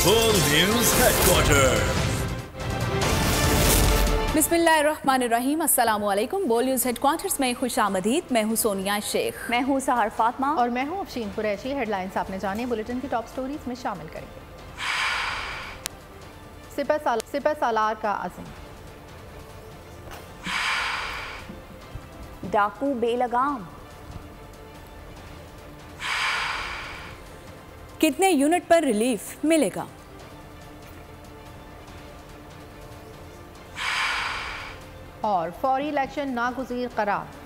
World News Headquarters. बिस्मिल्लाहिर्रहमानिर्रहीम, अस्सलामुअलैकुम। बोल न्यूज़ हेडक्वार्टर्स में खुशामदीद। मैं हूँ सोनिया शेख। मैं हूँ सहर फातिमा और मैं हूँ अफशीन कुरैशी। हेडलाइंस आपने जाने, बुलेटिन की टॉप स्टोरीज में शामिल करेंगे। सिपह सालार का अज़्म, डाकू बेलगाम, कितने यूनिट पर रिलीफ मिलेगा? और फौरी इलेक्शन नागुज़ीर करार।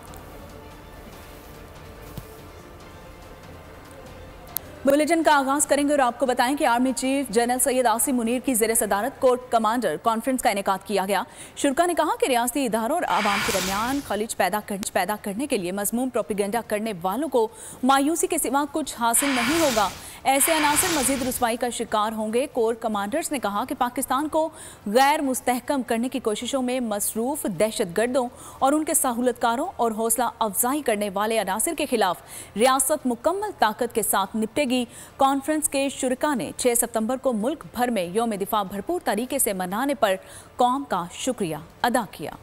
बुलेटिन का आगाज करेंगे और आपको बताएं कि army chief general Syed Asim Munir की ज़ेर सदारत कोर कमांडर कॉन्फ्रेंस का इनेकाद किया गया। शुरा ने कहा कि रियासती इदारों और आवाम के दरमियान खलीज पैदा करने के लिए मजमूम प्रोपेगेंडा करने वालों को मायूसी के सिवा कुछ हासिल नहीं होगा। ऐसे अनासर मजीद रुसवाई का शिकार होंगे। कोर कमांडर्स ने कहा कि पाकिस्तान को गैर मुस्तहकम करने की कोशिशों में मसरूफ दहशतगर्दों और उनके सहूलतकारों और हौसला अफजाई करने वाले अनासर के खिलाफ रियासत मुकम्मल ताकत के साथ निपटेगी। कॉन्फ्रेंस के शुरका ने 6 सितंबर को मुल्क भर में यौम दिफा भरपूर तरीके से मनाने पर कौम का शुक्रिया अदा किया।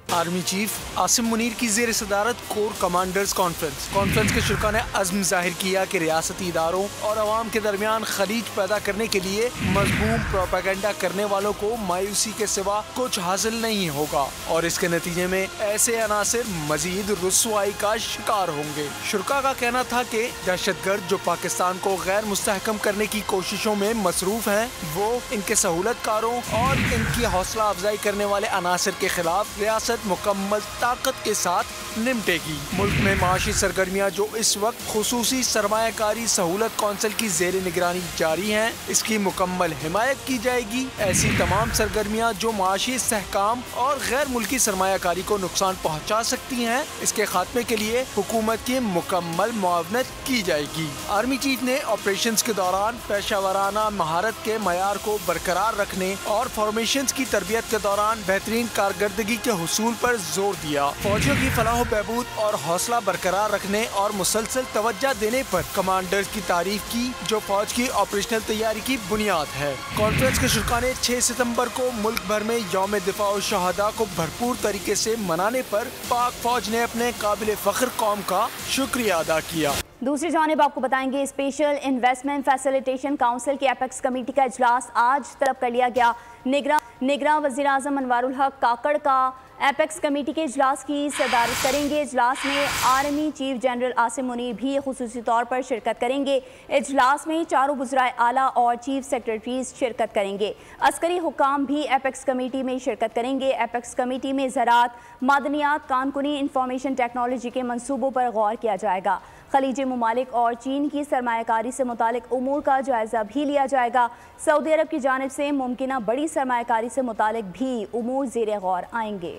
आर्मी चीफ आसिम मुनीर की ज़ेर सदारत कोर कमांडर्स कॉन्फ्रेंस के शुरा ने अज़्म जाहिर किया कि रियासती इदारों और अवाम के दरमियान खलीज पैदा करने के लिए मजमूम प्रोपेगेंडा करने वालों को मायूसी के सिवा कुछ हासिल नहीं होगा और इसके नतीजे में ऐसे अनासर मजीद रुसवाई का शिकार होंगे। शुरा का कहना था कि दहशतगर्द जो पाकिस्तान को गैर मुस्तहकम करने की कोशिशों में मसरूफ हैं, वो इनके सहूलतकारों और इनकी हौसला अफजाई करने वाले अनासर के खिलाफ रियासत मुकम्मल ताकत के साथ निपटेगी। मुल्क में माशी सरगर्मियाँ जो इस वक्त खुसूसी सरमायाकारी सहूलत कौंसिल की जेर निगरानी जारी हैं, इसकी मुकम्मल हिमायत की जाएगी। ऐसी तमाम सरगर्मियाँ जो माशी इस्तेहकाम और गैर मुल्की सरमायाकारी को नुकसान पहुँचा सकती हैं, इसके खात्मे के लिए हुकूमत की मुकम्मल मुआवनत की जाएगी। आर्मी चीफ ने ऑपरेशन के दौरान पेशावराना महारत के मयार को बरकरार रखने और फॉर्मेशन की तरबियत के दौरान बेहतरीन कारकर्दगी के हुसूल पर जोर दिया। फौजियों की फलाह बहबूद और हौसला बरकरार रखने और मुसलसल तवज्जो देने पर कमांडर्स की तारीफ की, जो फौज की ऑपरेशनल तैयारी की बुनियाद है। कॉन्फ्रेंस के शुरा ने 6 सितंबर को मुल्क भर में यौम दिफा और शहादा को भरपूर तरीके से मनाने पर पाक फौज ने अपने काबिल फख्र कौम का शुक्रिया अदा किया। दूसरी जानिब आपको बताएंगे स्पेशल इन्वेस्टमेंट फैसिलिटेशन काउंसिल की एपेक्स कमेटी का इजलास आज तलब कर लिया गया। निगरान वज़ीर आज़म अनवारुल हक काकड़ का एपेक्स कमेटी के इजलास की सदारत करेंगे। इजलास में army chief general Asim Munir भी खुसूसी तौर पर शिरकत करेंगे। इजलास में चारों वज़राए आला और चीफ सेक्रेटरीज शिरकत करेंगे। अस्करी हुकाम भी एपेक्स कमेटी में शिरकत करेंगे। एपेक्स कमेटी में ज़राअत, मादनियात, कानूनी इंफॉर्मेशन टेक्नोलॉजी के मनसूबों पर गौर किया जाएगा। खलीजी ममालिक और चीन की सरमायाकारी से मुतालिक उमूर का जायजा भी लिया जाएगा। सऊदी अरब की जानिब से मुमकिना बड़ी सरमायाकारी से मुतालिक भी उमूर ज़ेरे गौर आएंगे।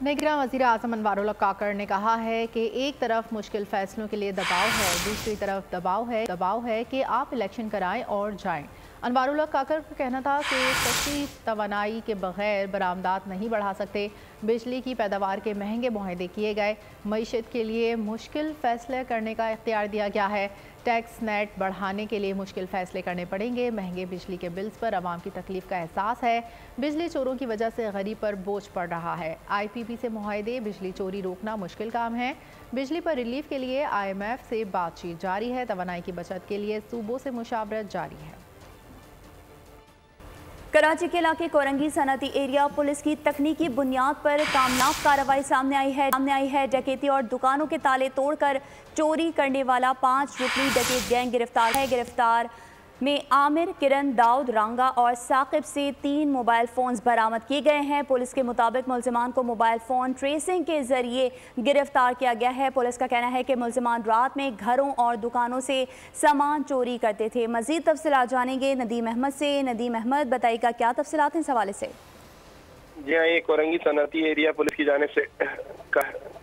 निगरान वज़ीर आज़म अनवारुल हक काकड़ ने कहा है कि एक तरफ मुश्किल फैसलों के लिए दबाव है, दूसरी तरफ दबाव है कि आप इलेक्शन कराएं और जाएं। अनवारुल हक काकड़ का कहना था कि सस्ती तवानाई के बगैर बरामदात नहीं बढ़ा सकते। बिजली की पैदावार के महंगे मुआहदे किए गए। मईशत के लिए मुश्किल फैसले करने का इख्तियार दिया गया है। टैक्स नेट बढ़ाने के लिए मुश्किल फैसले करने पड़ेंगे। महंगे बिजली के बिल्स पर आवाम की तकलीफ का एहसास है। बिजली चोरों की वजह से गरीब पर बोझ पड़ रहा है। IPP से मुआहदे, बिजली चोरी रोकना मुश्किल काम है। बिजली पर रिलीफ के लिए IMF से बातचीत जारी है। तवानाई की बचत के लिए सूबों से मुशावरत जारी है। कराची के इलाके कोरंगी सनती एरिया पुलिस की तकनीकी बुनियाद पर कामयाब कार्रवाई सामने आई है। डकैती और दुकानों के ताले तोड़कर चोरी करने वाला 5 रुकनी डकैत गैंग गिरफ्तार में आमिर, किरण, दाऊद, रांगा और साकिब से 3 मोबाइल फ़ोन्स बरामद किए गए हैं। पुलिस के मुताबिक मुल्ज़िमान को मोबाइल फ़ोन ट्रेसिंग के ज़रिए गिरफ्तार किया गया है। पुलिस का कहना है कि मुल्ज़िमान रात में घरों और दुकानों से सामान चोरी करते थे। मज़ीद तफसीलात जानेंगे नदीम अहमद से। नदीम अहमद, बताइएगा क्या तफसीलात हैं इस हवाले से? जी हाँ, ये कोरंगी सनती एरिया पुलिस की जानिब से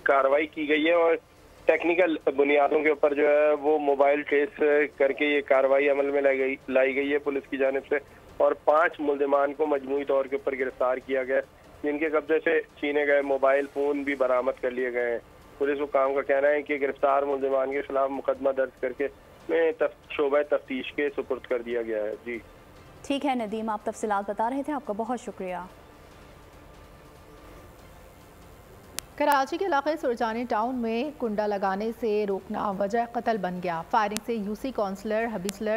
कार्रवाई की गई है और टेक्निकल बुनियादों के ऊपर जो है वो मोबाइल ट्रेस करके ये कार्रवाई अमल में लाई गई है पुलिस की जानिब से और 5 मुल्ज़िमान को मजमूई तौर के ऊपर गिरफ्तार किया गया, जिनके कब्जे से छीने गए मोबाइल फ़ोन भी बरामद कर लिए गए हैं। पुलिस हुकाम का कहना है कि गिरफ्तार मुल्जिमान के खिलाफ मुकदमा दर्ज करके शोबा तफ्तीश के सुपुर्द कर दिया गया है। जी ठीक है नदीम, आप तफसीलात बता रहे थे, आपका बहुत शुक्रिया। कराची के इलाके सुरजानी टाउन में कुंडा लगाने से रोकना वजह कत्ल बन गया। फायरिंग से यूसी काउंसलर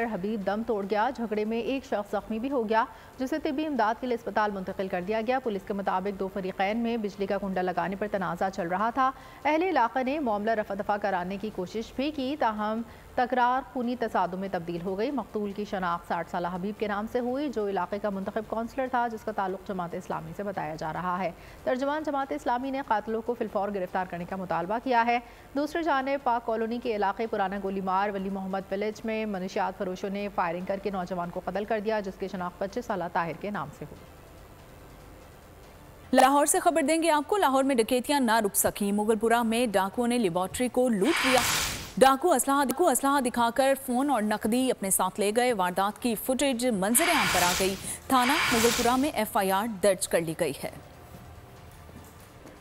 हबीब दम तोड़ गया। झगड़े में एक शख्स जख्मी भी हो गया, जिसे तिब्बी इमदाद के लिए अस्पताल मुंतकिल कर दिया गया। पुलिस के मुताबिक दो फरीकैन में बिजली का कुंडा लगाने पर तनाज़ा चल रहा था। अहले इलाका ने मामला रफा दफा कराने की कोशिश भी की, ताहम तकरार खूनी तसादुम में तब्दील हो गई। मकतूल की शनाख्त 60 साल हबीब के नाम से हुई, जो इलाके का मुंतखब काउंसलर था, जिसका ताल्लुक जमात इस्लामी से बताया जा रहा है। तर्जुमान जमात इस्लामी ने कातिलों को फिलफौर गिरफ्तार करने का मुतालबा किया है। दूसरी जानिब पाक कॉलोनी के इलाके पुराना गोलीमार वली मोहम्मद विलेज में मनशियात फरोशों ने फायरिंग करके नौजवान को कत्ल कर दिया, जिसकी शनाख्त 25 साल ताहिर के नाम से हुई। लाहौर से खबर देंगे आपको। लाहौर में डकैतियां ना रुक सकी। मुगलपुरा में डाकुओं ने लेबॉर्ट्री को लूट लिया। डाकू असलाहा दिखाकर फोन और नकदी अपने साथ ले गए। वारदात की फुटेज मंजर आम पर आ गई। थाना मुगलपुरा में FIR दर्ज कर ली गई है।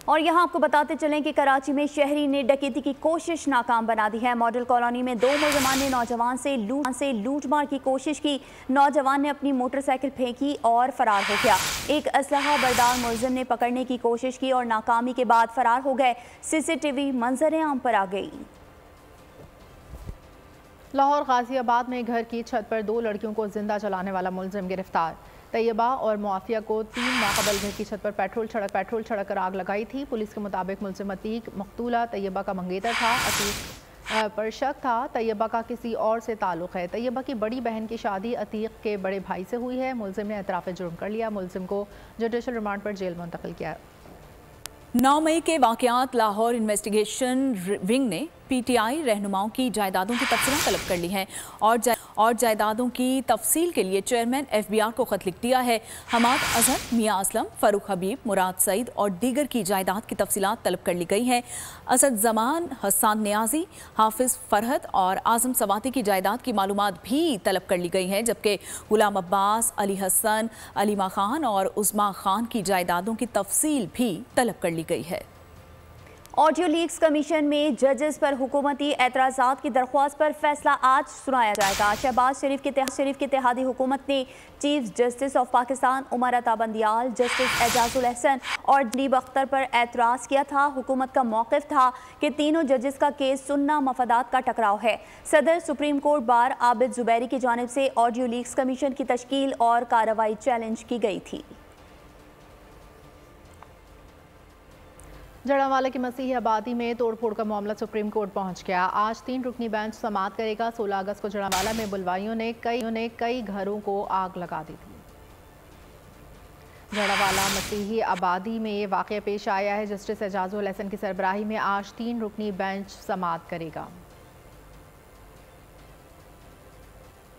और यहाँ आपको बताते चलें कि कराची में शहरी ने डकैती की कोशिश नाकाम बना दी है। मॉडल कॉलोनी में 2 मुलजमान ने नौजवान से लूटमार की कोशिश की। नौजवान ने अपनी मोटरसाइकिल फेंकी और फरार हो गया। एक असलहा बरदार मुलजिम ने पकड़ने की कोशिश की और नाकामी के बाद फरार हो गए। CCTV मंजर आम पर आ गई। लाहौर गाजियाबाद में घर की छत पर 2 लड़कियों को जिंदा जलाने वाला मुलजिम गिरफ्तार। तैयबा और मुआफिया को 3 माह कबल घर की छत पर पेट्रोल छड़क कर आग लगाई थी। पुलिस के मुताबिक मुलजिम अतीक मकतूला तैयबा का मंगेतर था। अतीक पर शक था तैयबा का किसी और से ताल्लुक़ है। तैयबा की बड़ी बहन की शादी अतीक के बड़े भाई से हुई है। मुलजिम ने एतराफ़ जुर्म कर लिया। मुलजिम को जुडिशल रिमांड पर जेल मुंतकिल किया। 9 मई के वाक़यात लाहौर इन्वेस्टिगेशन विंग ने PTI रहनुमाओं की जायदादों की तफसील तलब कर ली हैं और जायदादों की तफसील के लिए चेयरमैन FBR को खत लिख दिया है। हमाद अजहर, मियाँ असलम, फ़ारूक हबीब, मुराद सईद और दीगर की जायदाद की तफसीलात तलब कर ली गई हैं। असद जमान, हसन नियाजी, हाफिज़ फरहत और आज़म सवाती की जायदाद की मालूमात भी तलब कर ली गई हैं, जबकि गुलाम अब्बास, अली हसन, अलीमा खान और उस्मा खान की जायदादों की तफसील भी तलब कर ली गई है। ऑडियो लीक्स कमीशन में जजेस पर हुकूमती एतराज़ात की दरख्वास्त पर फैसला आज सुनाया जाएगा। शहबाज शरीफ की इत्तेहादी हुकूमत ने chief justice of Pakistan Umar Ata Bandial, justice Ejazul Ahsan और नईब अख्तर पर एतराज़ किया था। हुकूमत का मौक़िफ़ था कि तीनों जजेस का केस सुनना मफादात का टकराव है। सदर supreme court bar Abid Zubairi की जानिब से ऑडियो लीक्स कमीशन की तश्कील और कार्रवाई चैलेंज की गई थी। जड़ावाला की मसीही आबादी में तोड़फोड़ का मामला सुप्रीम कोर्ट पहुंच गया। आज 3 रुकनी बेंच समाअत करेगा। 16 अगस्त को जड़ावाला में बुलवाइयों ने कई घरों को आग लगा दी थी। जड़ावाला मसीही आबादी में ये वाक़या पेश आया है। जस्टिस एजाजुल अहसन की सरबराही में आज 3 रुकनी बेंच समाअत करेगा।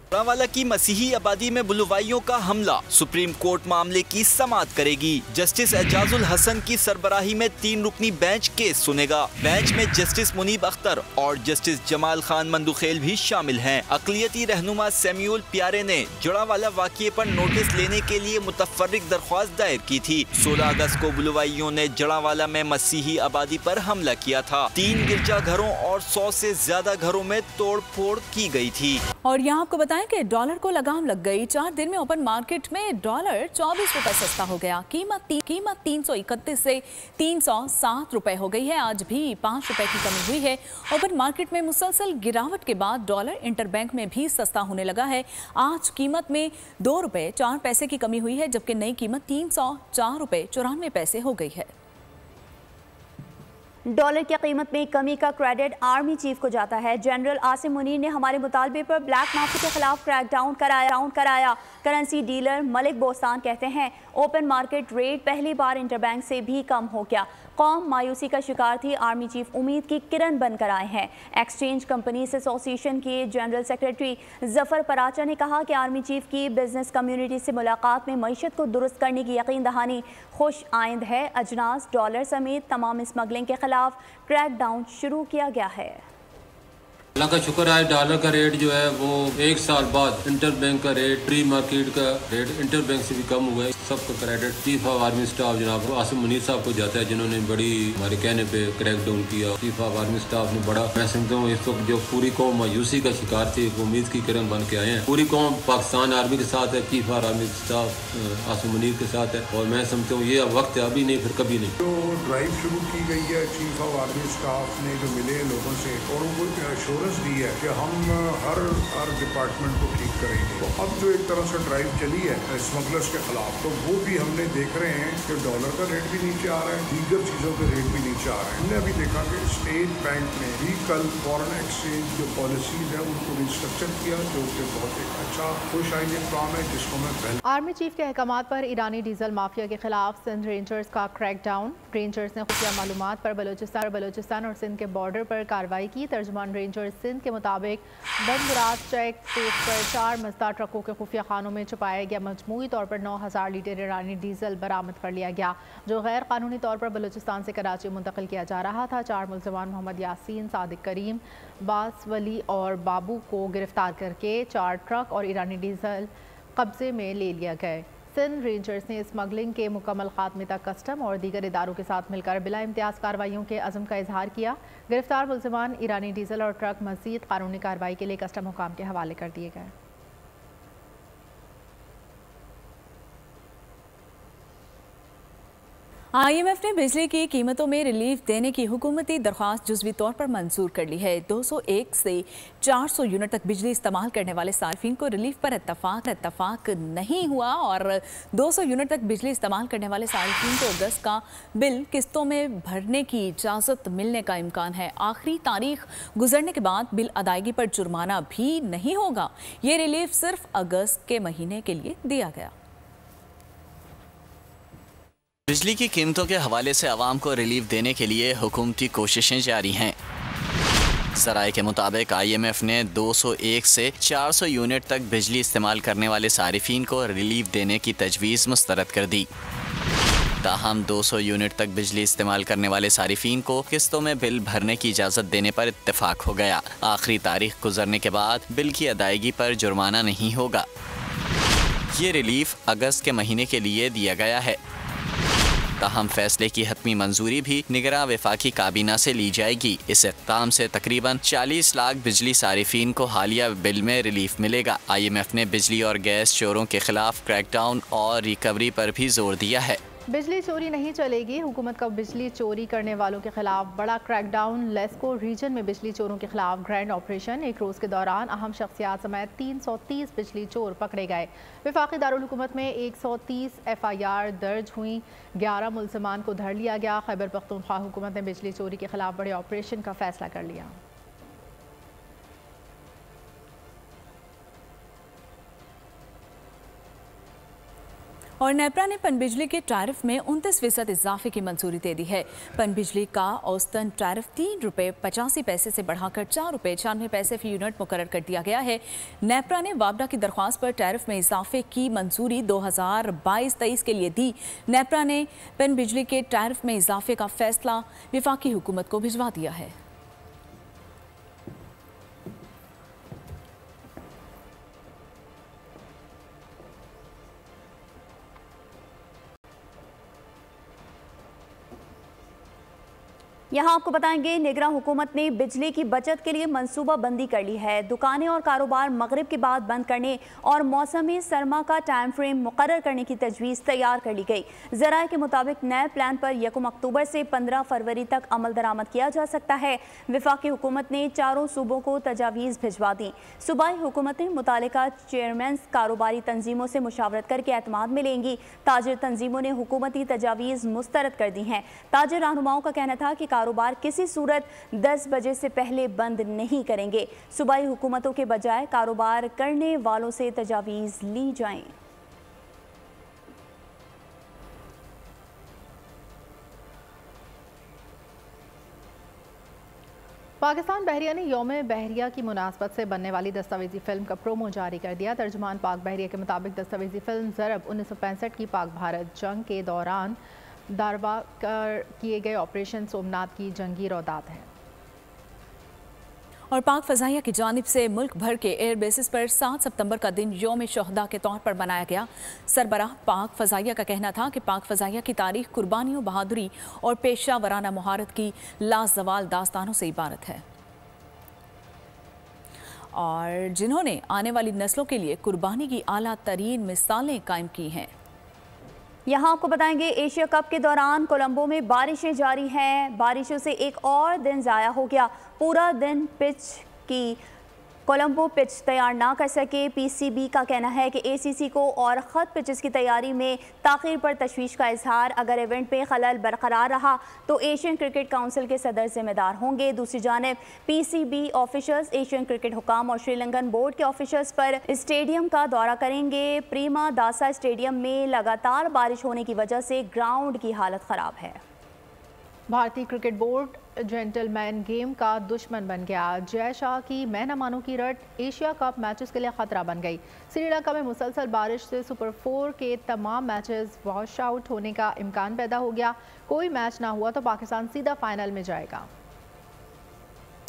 जड़ावाला की मसीही आबादी में बुलवाइयों का हमला, सुप्रीम कोर्ट मामले की समाअत करेगी। जस्टिस एजाजुल हसन की सरबराही में 3 रुकनी बेंच केस सुनेगा। बेंच में जस्टिस मुनीब अख्तर और जस्टिस जमाल खान मंदुखेल भी शामिल हैं। अक़लियती रहनुमा सैम्यूल प्यारे ने जड़ावाला वाक़ये पर नोटिस लेने के लिए मुतफर्रिक दरख्वास्त दायर की थी। 16 अगस्त को बुलवाइयों ने जड़ावाला में मसीही आबादी पर हमला किया था। 3 गिरजाघरों और 100 से ज्यादा घरों में तोड़ फोड़ की गई थी। और यहाँ आपको बताएं कि डॉलर को लगाम लग गई। 4 दिन में ओपन मार्केट में डॉलर 24 रुपए सस्ता हो गया। कीमत 331 से 307 रुपए हो गई है। आज भी 5 रुपए की कमी हुई है। ओपन मार्केट में मुसलसल गिरावट के बाद डॉलर इंटरबैंक में भी सस्ता होने लगा है। आज कीमत में 2 रुपए 4 पैसे की कमी हुई है, जबकि नई कीमत 304 रुपए 94 पैसे हो गई है। डॉलर की कीमत में कमी का क्रेडिट आर्मी चीफ को जाता है। जनरल आसिम मुनीर ने हमारे मुतालबे पर ब्लैक मार्केट के खिलाफ क्रैकडाउन कराया। करेंसी डीलर मलिक बोस्तान कहते हैं ओपन मार्केट रेट पहली बार इंटरबैंक से भी कम हो गया। कौम मायूसी का शिकार थी। आर्मी चीफ उम्मीद की किरण बनकर आए हैं। एक्सचेंज कंपनीज एसोसिएशन के जनरल सेक्रेटरी जफर पराचा ने कहा कि आर्मी चीफ की बिजनेस कम्युनिटी से मुलाकात में मईशत को दुरुस्त करने की यकीन दहानी खुश आइंद है। अजनास, डॉलर समेत तमाम स्मगलिंग के खिलाफ क्रैकडाउन शुरू किया गया है। अल्लाह का शुक्र है, डॉलर का रेट जो है वो 1 साल बाद इंटर बैंक का रेट, प्री मार्केट का रेट इंटर बैंक से भी कम हुआ है। सबका credit chief of army staff जनाब आसिम मुनीर साहब को जाता है, जिन्होंने बड़ी हमारे कहने पे क्रैक डाउन किया। चीफ ऑफ आर्मी स्टाफ ने बड़ा, मैं समझता हूँ इस वक्त जो पूरी कौम मायूसी का शिकार थी, उम्मीद की किरण बन के आए हैं। पूरी कौम पाकिस्तान आर्मी के साथ है, chief of army staff Asim Munir के साथ है, और मैं समझता हूँ ये वक्त है, अभी नहीं फिर कभी नहीं। जो ड्राइव शुरू की गई है चीफ ऑफ आर्मी स्टाफ ने जो मिले लोगों से और उनको एश्योरेंस दी है कि हम हर डिपार्टमेंट को ठीक करेंगे। तो अब जो एक तरह से ड्राइव चली है स्मगलर्स के खिलाफ, तो वो भी हमने देख रहे हैं कि डॉलर का रेट भी नीचे आ रहा है, दीगर चीज़ों के रेट भी नीचे आ रहे हैं। हमने अभी देखा कि स्टेट बैंक ने भी कल फॉरेन एक्सचेंज जो पॉलिसीज है उनको रिस्ट्रक्चर किया, जो कि बहुत एक अच्छा खुशआइंद काम है, जिसको मैं पहले। आर्मी चीफ के अहकामात पर ईरानी डीजल माफिया के खिलाफ सिंध रेंजर्स का क्रैकडाउन। रेंजर्स ने खुफिया मालूमात पर बलोचिस्तान और सिंध के बॉर्डर पर कार्रवाई की। तर्जुमान रेंजर्स सिंध के मुताबिक बंदरात चेक पोस्ट पर 4 मजदा ट्रकों के खुफिया खानों में छुपाया गया मजमूई तौर पर 9000 लीटर ईरानी डीजल बरामद कर लिया गया, जो गैर कानूनी तौर पर बलूचिस्तान से कराची मुंतकिल किया जा रहा था। 4 मुल्ज़िमान मोहम्मद यासीन, सादिक करीम, बास वली और बाबू को गिरफ्तार करके 4 ट्रक और ईरानी डीजल कब्जे में ले लिया गए। सिंध रेंजर्स ने स्मगलिंग के मुकम्मल खात्मे तक कस्टम और दीगर इदारों के साथ मिलकर बिला इम्तियाज़ कार्रवाइयों के अज़म का इजहार किया। गिरफ्तार मुल्ज़िमान ईरानी डीजल और ट्रक मज़ीद कानूनी कार्रवाई के लिए कस्टम हुकाम के हवाले कर दिए गए। IMF ने बिजली की कीमतों में रिलीफ देने की हुकूमती दरख्वास्त जुज़वी तौर पर मंजूर कर ली है। 201 से 400 यूनिट तक बिजली इस्तेमाल करने वाले सार्फिन को रिलीफ पर इत्तफाक नहीं हुआ और 200 यूनिट तक बिजली इस्तेमाल करने वाले सार्फिन को अगस्त का बिल किस्तों में भरने की इजाज़त मिलने का इम्कान है। आखिरी तारीख गुजरने के बाद बिल अदायगी पर जुर्माना भी नहीं होगा। ये रिलीफ सिर्फ अगस्त के महीने के लिए दिया गया। बिजली की कीमतों के हवाले से आवाम को रिलीफ देने के लिए हुकूमती कोशिशें जारी हैं। ज़राए के मुताबिक IMF ने 201 से 400 यूनिट तक बिजली इस्तेमाल करने वाले सारिफीन को रिलीफ देने की तजवीज़ मुस्तरद कर दी। ताहम 200 यूनिट तक बिजली इस्तेमाल करने वाले सारिफीन को किस्तों में बिल भरने की इजाज़त देने पर इत्तेफाक हो गया। आखिरी तारीख गुजरने के बाद बिल की अदायगी पर जुर्माना नहीं होगा। ये रिलीफ अगस्त के महीने के लिए दिया गया है। ताहम फैसले की हतमी मंजूरी भी निगरां वफाकी काबीना से ली जाएगी। इस इक़दाम से तकरीबन 40 लाख बिजली सारिफीन को हालिया बिल में रिलीफ मिलेगा। IMF ने बिजली और गैस चोरों के खिलाफ क्रैकडाउन और रिकवरी पर भी जोर दिया है। बिजली चोरी नहीं चलेगी। हुकूमत का बिजली चोरी करने वालों के खिलाफ बड़ा क्रैकडाउन। लेस्को रीजन में बिजली चोरों के खिलाफ ग्रैंड ऑपरेशन। एक रोज़ के दौरान अहम शख्सियात समेत 330 बिजली चोर पकड़े गए। वफाकी दारुल हुकूमत में 130 FIR दर्ज हुई। 11 मुल्ज़िमान को धर लिया गया। खैबर पख्तूनख्वा हुकूमत ने बिजली चोरी के खिलाफ बड़े ऑपरेशन का फैसला कर लिया। और नेपरा ने पनबिजली के टैरिफ में 29% इजाफे की मंजूरी दे दी है। पनबिजली का औसतन टैरिफ ₹3.85 से बढ़ाकर ₹4.96 फी यूनिट मुकर्रर कर दिया गया है। नेपरा ने वापडा की दरख्वास्त पर टैरिफ में इजाफे की मंजूरी 2022-23 के लिए दी। नेपरा ने पनबिजली के टैरिफ में इजाफे का फैसला वफाकी हुकूमत को भिजवा दिया है। यहाँ आपको बताएंगे निगरां हुकूमत ने बिजली की बचत के लिए मंसूबा बंदी कर ली है। दुकानें और कारोबार मगरिब के बाद बंद करने और मौसमी सरमा का टाइम फ्रेम मुकर्रर करने की तजवीज़ तैयार कर ली गई। ज़राए के मुताबिक नए प्लान पर 1 अक्टूबर से 15 फरवरी तक अमल दरामद किया जा सकता है। वफाकी हुकूमत ने चारों सूबों को तजावीज़ भिजवा दी। सूबाई हुकूमतें मुतालिका चेयरमैन कारोबारी तंजीमों से मुशावरत करके एतमाद में लेंगी। ताजिर तंजीमों ने हुकूमती तजावीज़ मुस्तरद कर दी हैं। ताजिर रहनुमाओं का कहना था कि कारोबार किसी सूरत 10 बजे से पहले बंद नहीं करेंगे। सूबाई हुकूमतों के बजाय कारोबार करने वालों से तजावीज़ ली जाएं। पाकिस्तान बहरिया ने यौम बहरिया की मुनासबत से बनने वाली दस्तावेजी फिल्म का प्रोमो जारी कर दिया। तर्जुमान पाक बहरिया के मुताबिक दस्तावेजी फिल्म ज़रब 1965 की पाक भारत जंग के दौरान दारवा किए गए ऑपरेशन सोमनाथ की जंगी रौदात है। और पाक फ़ज़ाइया की जानिब से मुल्क भर के एयर बेसिस पर 7 सितंबर का दिन यौम शोहदा के तौर पर मनाया गया। सरबराह पाक फ़ज़ाइया का कहना था कि पाक फ़ज़ाइया की तारीख कुर्बानियों, बहादुरी और पेशा वराना महारत की लाजवाल दास्तानों से इबारत है और जिन्होंने आने वाली नस्लों के लिए कुर्बानी की आला तरीन मिसालें कायम की हैं। यहाँ आपको बताएंगे एशिया कप के दौरान कोलंबो में बारिशें जारी हैं। बारिशों से एक और दिन ज़ाया हो गया। पूरा दिन पिच की कोलंबो पिच तैयार ना कर सके। पीसीबी का कहना है कि एसीसी को और ख़त पिचेस की तैयारी में ताख़ीर पर तशवीश का इजहार। अगर इवेंट में खलल बरकरार रहा तो एशियन क्रिकेट काउंसिल के सदर जिम्मेदार होंगे। दूसरी जानिब पीसीबी ऑफिशर्स एशियन क्रिकेट हुकाम और श्रीलंकन बोर्ड के ऑफिशर्स पर स्टेडियम का दौरा करेंगे। प्रीमा दासा स्टेडियम में लगातार बारिश होने की वजह से ग्राउंड की हालत ख़राब है। भारतीय क्रिकेट बोर्ड जेंटलमैन गेम का दुश्मन बन गया। जय शाह की मैं न मानूं की रट एशिया कप मैचेस के लिए खतरा बन गई। श्रीलंका में मुसलसल बारिश से सुपर 4 के तमाम मैचेस वॉश आउट होने का इम्कान पैदा हो गया। कोई मैच ना हुआ तो पाकिस्तान सीधा फाइनल में जाएगा।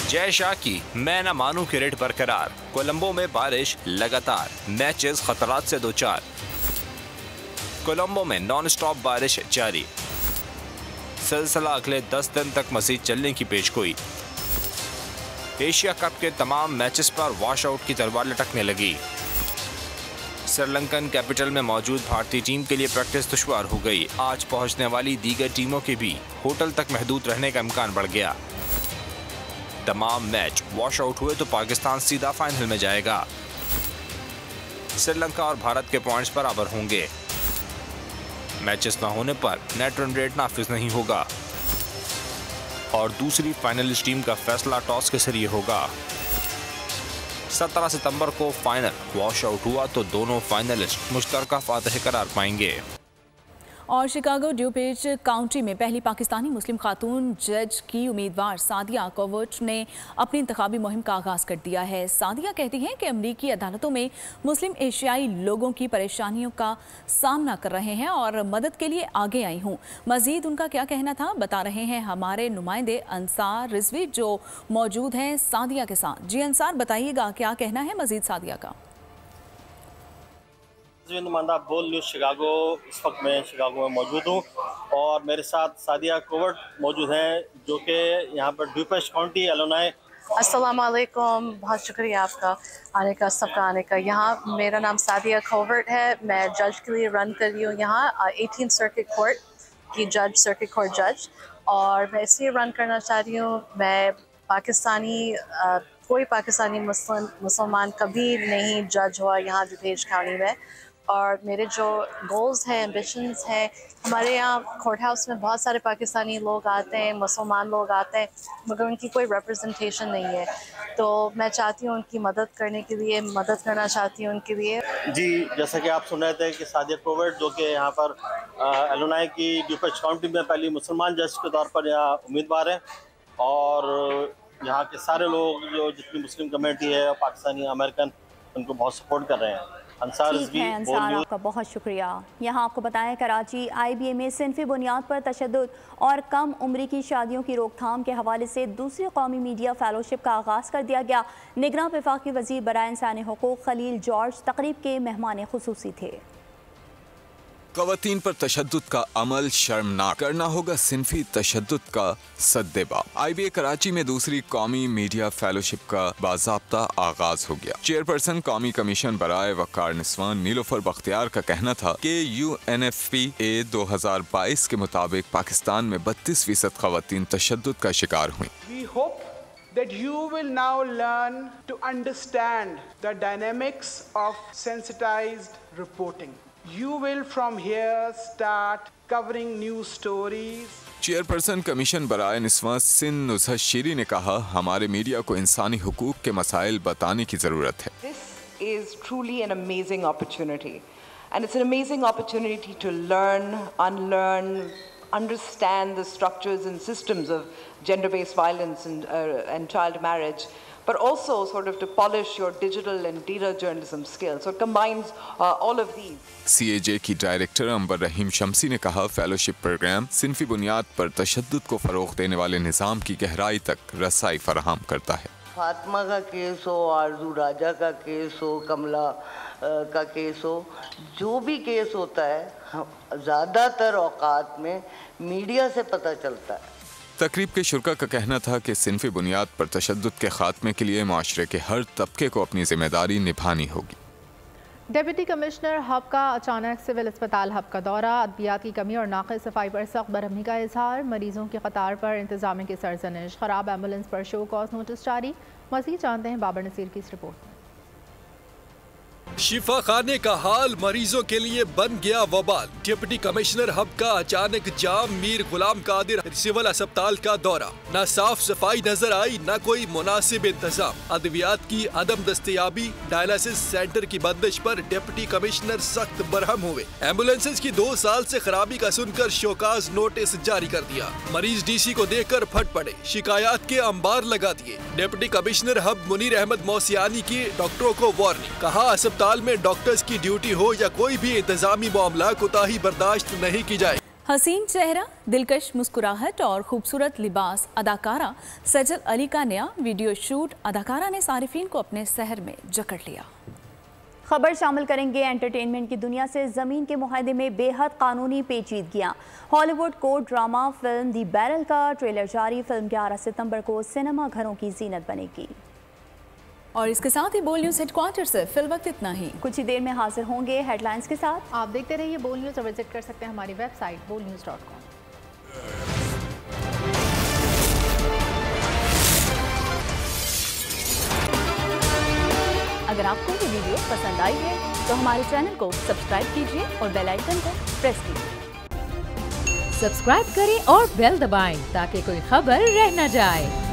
जय शाह की मैं न मानूं की रट बरकरार। कोलंबो में बारिश लगातार, मैचेस खतरात से दो चार। कोलंबो में नॉन स्टॉप बारिश जारी। सिलसिला अगले 10 दिन तक मजीद चलने की पेशगोई। एशिया कप के तमाम मैचेस पर वॉश आउट की तलवार लटकने लगी। श्रीलंकन कैपिटल में मौजूद भारतीय टीम के लिए प्रैक्टिस दुश्वार हो गई। आज पहुंचने वाली दीगर टीमों के भी होटल तक महदूद रहने का इम्कान बढ़ गया। तमाम मैच वॉश आउट हुए तो पाकिस्तान सीधा फाइनल में जाएगा। श्रीलंका और भारत के पॉइंट्स बराबर होंगे। मैचेस न होने पर नेट रन रेट नाफिज नहीं होगा और दूसरी फाइनलिस्ट टीम का फैसला टॉस के जरिए होगा। 17 सितंबर को फाइनल वॉश आउट हुआ तो दोनों फाइनलिस्ट मुश्तरका फातह करार पाएंगे। और शिकागो ड्यूपेज काउंटी में पहली पाकिस्तानी मुस्लिम खातून जज की उम्मीदवार सादिया कोवर्ट ने अपनी इंतखाबी मुहिम का आगाज़ कर दिया है। सादिया कहती हैं कि अमरीकी अदालतों में मुस्लिम एशियाई लोगों की परेशानियों का सामना कर रहे हैं और मदद के लिए आगे आई हूँ। मजीद उनका क्या कहना था बता रहे हैं हमारे नुमाइंदे अंसार रिजवी जो मौजूद हैं सादिया के साथ। जी अंसार, बताइएगा क्या कहना है मजीद सादिया का। नुमाइंदा बोल न्यूज़ शिकागो, इस वक्त मैं शिकागो में मौजूद हूँ और मेरे साथ सादिया कोवर्ट मौजूद हैं जो कि यहाँ पर ड्यूपेज काउंटी इलिनॉय। अस्सलाम वालेकुम, बहुत शुक्रिया आपका आने का, सबका आने का। यहाँ मेरा नाम सादिया कोवर्ट है, मैं जज के लिए रन कर रही हूँ यहाँ 18 सर्किट कोर्ट की जज, सर्किट कोर्ट जज। और मैं इसलिए रन करना चाह रही हूँ, मैं पाकिस्तानी कोई पाकिस्तानी मुसलमान कभी नहीं जज हुआ यहाँ ड्यूपेज काउंटी में। और मेरे जो गोल्स हैं, एम्बिशंस हैं, हमारे यहाँ कोर्ट हाउस में बहुत सारे पाकिस्तानी लोग आते हैं, मुसलमान लोग आते हैं, मगर उनकी कोई रिप्रेजेंटेशन नहीं है। तो मैं चाहती हूँ उनकी मदद करने के लिए, मदद करना चाहती हूँ उनके लिए। जी, जैसा कि आप सुन रहे थे कि सादिया कोवर्ट जो कि यहाँ पर इलिनॉय की ड्यूपेज काउंटी में पहली मुसलमान जज के तौर पर यहाँ उम्मीदवार हैं और यहाँ के सारे लोग जो जितनी मुस्लिम कम्युनिटी है पाकिस्तानी अमेरिकन उनको बहुत सपोर्ट कर रहे हैं। अंसार आपका बहुत शुक्रिया। यहाँ आपको बताएं कराची IBA में सिनफी बुनियाद पर तशद्दुद और कम उम्री की शादियों की रोकथाम के हवाले से दूसरी कौमी मीडिया फेलोशिप का आगाज़ कर दिया गया। निगरान वफाकी वज़ीर बराए इंसानी हुकूक खलील जॉर्ज तकरीब के मेहमान खुसूसी थे। ख़वातीन पर तशद्दुद का अमल शर्मनाक, करना होगा सिनफी तशद्दुद का सद्देबाब। IBA कराची में दूसरी कौमी मीडिया फेलोशिप का बाज़ाब्ता आगाज हो गया। चेयरपर्सन कौमी कमीशन बराए वक़ार निस्वान नीलोफर बख्तियार का कहना था कि UNFPA 2022 के मुताबिक पाकिस्तान में 32% ख़वातीन तशद्दुद का शिकार हुई। That you will now learn to understand the dynamics of sensitized reporting. You will from here start covering news stories. Chairperson commission बराए निस्वां सिंध नुज़हत शीरी ने कहा, हमारे मीडिया को इंसानी हुकूक के मसाइल बताने की ज़रूरत है। This is truly an amazing opportunity and it's an amazing opportunity to learn, unlearn, understand the structures and systems of gender-based violence and child marriage, but also sort of to polish your digital and data journalism skills. So it combines all of these. CAJ की director अंबर रहीम शमसी ने कहा, fellowship programme सिनफी बुनियाद पर तशद्दुद को फ़रोग़ देने वाले निज़ाम की गहराई तक रसाई फराहम करता है। फातिमा का केस हो, आरजू राजा का केस हो, कमला का केस हो, जो भी केस होता है ज़्यादातर औकात में मीडिया से पता चलता है। तकरीब के शुरा का कहना था कि सिनफी बुनियाद पर तशद्दुद के खात्मे के लिए माशरे के हर तबके को अपनी जिम्मेदारी निभानी होगी। डिप्टी कमिश्नर हब का अचानक सिविल अस्पताल हब का दौरा, अद्वियात की कमी और नाक़िस सफाई पर सख्त बरहमी का इजहार, मरीजों की कतार पर इंतजामिया की सरजनिश, खराब एम्बुलेंस पर शो कॉज नोटिस जारी। मज़ीद जानते हैं बाबर नसीर की इस रिपोर्ट में। शिफा खाने का हाल मरीजों के लिए बन गया वबाल। डिप्टी कमिश्नर हब का अचानक जाम, मीर गुलाम कादिर सिविल अस्पताल का दौरा। न साफ सफाई नजर आई, न कोई मुनासिब इंतजाम, अद्वियात की अदम दस्तयाबी, डायलिसिस सेंटर की बंदिश पर डिप्टी कमिश्नर सख्त बरहम हुए। एम्बुलेंसेज की 2 साल से खराबी का सुनकर शोकाज नोटिस जारी कर दिया। मरीज डीसी को देखकर फट पड़े, शिकायत के अंबार लगा दिए। डिप्टी कमिश्नर हब मुनीर अहमद मौसियानी की डॉक्टरों को वार्निंग, कहा अस्पताल में डॉक्टर्स की ड्यूटी हो या कोई भी इंतजामी मामला, कोताही बर्दाश्त नहीं की जाए। हसीन चेहरा, दिलकश मुस्कुराहट और खूबसूरत लिबास, अदाकारा सजल अली का नया वीडियो शूट, अदाकारा ने सारिफीन को अपने शहर में जकड़ लिया। खबर शामिल करेंगे एंटरटेनमेंट की दुनिया से। ज़मीन के मुआहदे में बेहद कानूनी पेचीदगियां। हॉलीवुड कोर्ट ड्रामा फिल्म दी बैरल का ट्रेलर जारी। फिल्म 11 सितंबर को सिनेमा घरों की जीनत बनेगी। और इसके साथ ही बोल न्यूज़ हेडक्वार्टर से फिल वक्त इतना ही। कुछ ही देर में हाजिर होंगे हेडलाइंस के साथ। आप देखते रहिए बोल न्यूज़ और विजिट कर सकते हैं हमारी वेबसाइट bolnews.com। अगर आपको ये वीडियो पसंद आई है तो हमारे चैनल को सब्सक्राइब कीजिए और बेल आइकन को प्रेस कीजिए। सब्सक्राइब करें और बेल दबाएं ताकि कोई खबर रह न जाए।